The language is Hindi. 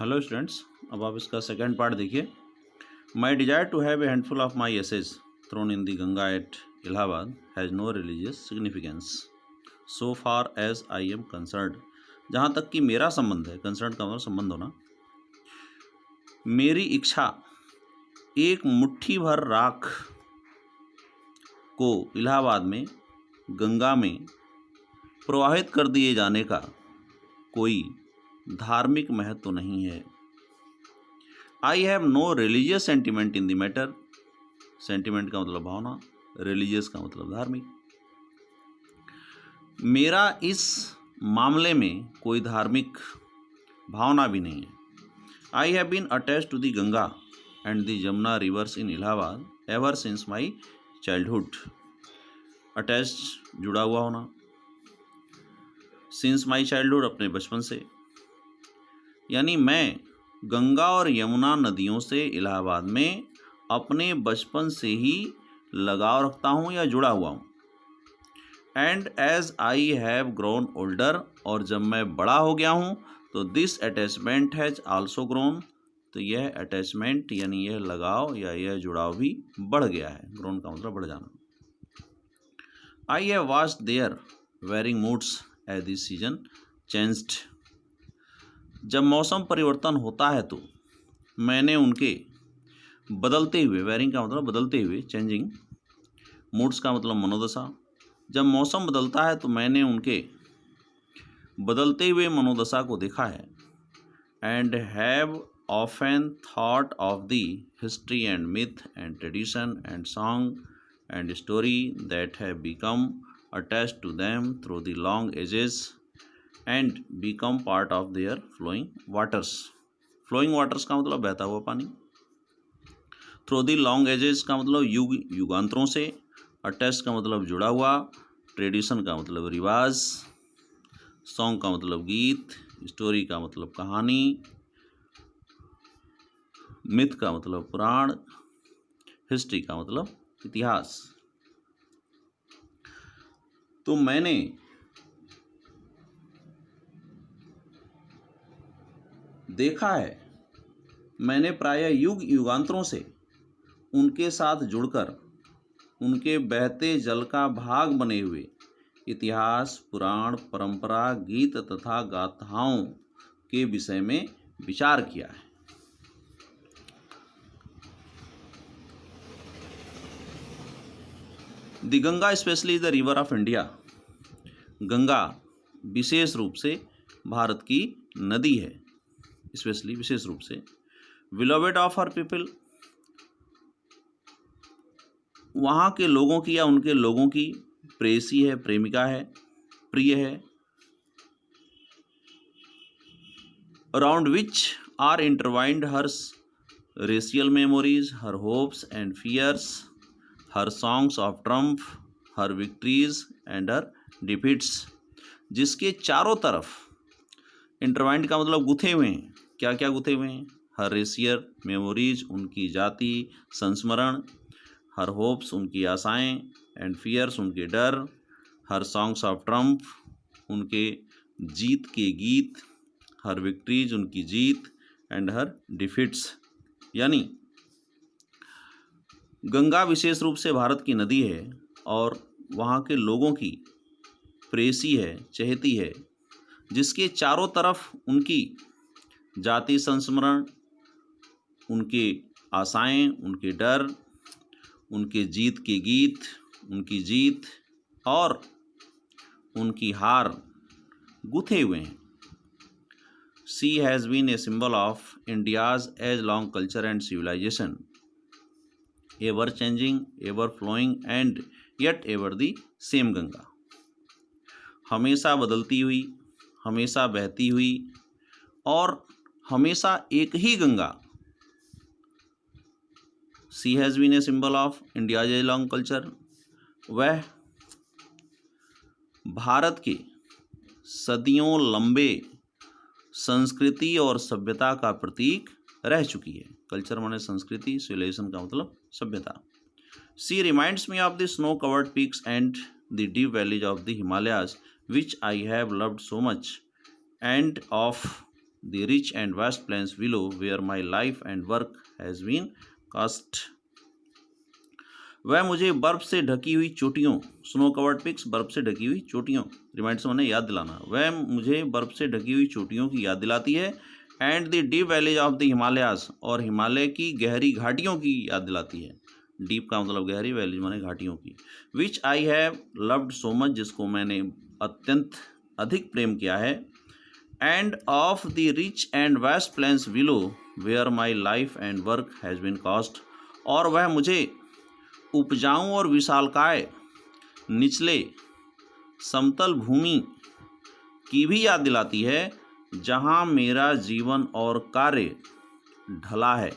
हेलो स्टूडेंट्स, अब आप इसका सेकेंड पार्ट देखिए। My desire to have a handful of my ashes thrown in the Ganga at Allahabad has no religious significance so far as I am concerned. जहाँ तक कि मेरा संबंध है, कंसर्न का मतलब संबंध होना, मेरी इच्छा एक मुट्ठी भर राख को इलाहाबाद में गंगा में प्रवाहित कर दिए जाने का कोई धार्मिक महत्व नहीं है। I have no religious sentiment in the matter. Sentiment का मतलब भावना, रिलीजियस का मतलब धार्मिक। मेरा इस मामले में कोई धार्मिक भावना भी नहीं है। I have been attach to the Ganga and the Jamuna rivers in Allahabad ever since my childhood. Attach जुड़ा हुआ होना, सिंस माई चाइल्डहुड अपने बचपन से, यानी मैं गंगा और यमुना नदियों से इलाहाबाद में अपने बचपन से ही लगाव रखता हूँ या जुड़ा हुआ हूँ। And as I have grown older, और जब मैं बड़ा हो गया हूँ तो this attachment has also grown. तो यह अटैचमेंट यानी यह लगाव या यह जुड़ाव भी बढ़ गया है। ग्रोन का मतलब बढ़ जाना। I have watched their varying moods as this season changed. जब मौसम परिवर्तन होता है तो मैंने उनके बदलते हुए, वेरिंग का मतलब बदलते हुए, चेंजिंग, मूड्स का मतलब मनोदशा। जब मौसम बदलता है तो मैंने उनके बदलते हुए मनोदशा को देखा है। And have often thought of the history and myth and tradition and song and story that have become attached to them through the long ages and become part of their flowing waters. Flowing waters का मतलब बहता हुआ पानी। थ्रू दी लॉन्ग एजेस का मतलब युग युगांतरों से। अटैच का मतलब जुड़ा हुआ। ट्रेडिशन का मतलब रिवाज। सॉन्ग का मतलब गीत। स्टोरी का मतलब कहानी। मिथ का मतलब पुराण। हिस्ट्री का मतलब इतिहास। तो मैंने देखा है, मैंने प्रायः युग युगांतरों से उनके साथ जुड़कर उनके बहते जल का भाग बने हुए इतिहास, पुराण, परंपरा, गीत तथा गाथाओं के विषय में विचार किया है। The Ganga specially the river of India. Ganga विशेष रूप से भारत की नदी है, स्पेशली विशेष रूप से। बिलोवेड ऑफ हर पीपल, वहाँ के लोगों की या उनके लोगों की प्रेयसी है, प्रेमिका है, प्रिय है। Around which are intertwined her racial memories, her hopes and fears, her songs of triumph, her victories and her defeats. जिसके चारों तरफ, इंटरवाइंड का मतलब गुथे हुए हैं। क्या क्या गुथे हुए हैं? हर रेशियल मेमोरीज उनकी जाति संस्मरण, हर होप्स उनकी आशाएं, एंड फियर्स उनके डर, हर सॉन्ग्स ऑफ ट्रम्फ उनके जीत के गीत, हर विक्ट्रीज उनकी जीत, एंड हर डिफीट्स, यानी गंगा विशेष रूप से भारत की नदी है और वहाँ के लोगों की प्रेयसी है, चहेती है, जिसके चारों तरफ उनकी जाति संस्मरण, उनके आशाएं, उनके डर, उनके जीत के गीत, उनकी जीत और उनकी हार गुथे हुए हैं। She has been a symbol of India's age long culture and civilisation, ever changing, ever flowing and yet ever the same Ganga. हमेशा बदलती हुई, हमेशा बहती हुई और हमेशा एक ही Ganga. She has been a symbol of India's age long culture, वह भारत के सदियों लंबे संस्कृति और सभ्यता का प्रतीक रह चुकी है। कल्चर माने संस्कृति, सिविलाइजेशन का मतलब सभ्यता। She reminds me of the snow covered peaks and the deep valleys of the Himalayas which I have loved so much, and of the rich and vast plains below where my life and work has been cast. वह मुझे बर्फ से ढकी हुई चोटियों, स्नो कवर्ड पिक्स, बर्फ से ढकी हुई चोटियों, रिमाइंड से मैंने याद दिलाना, वह मुझे बर्फ से ढकी हुई चोटियों की याद दिलाती है। And the deep valleys of the Himalayas, और हिमालय की गहरी घाटियों की याद दिलाती है। डीप का मतलब गहरी, वैलीज माने घाटियों की। Which I have loved so much, जिसको मैंने अत्यंत अधिक प्रेम किया है। And of the rich and vast plains below where my life and work has been cast, और वह मुझे उपजाऊ और विशालकाय निचले समतल भूमि की भी याद दिलाती है, जहाँ मेरा जीवन और कार्य ढला है।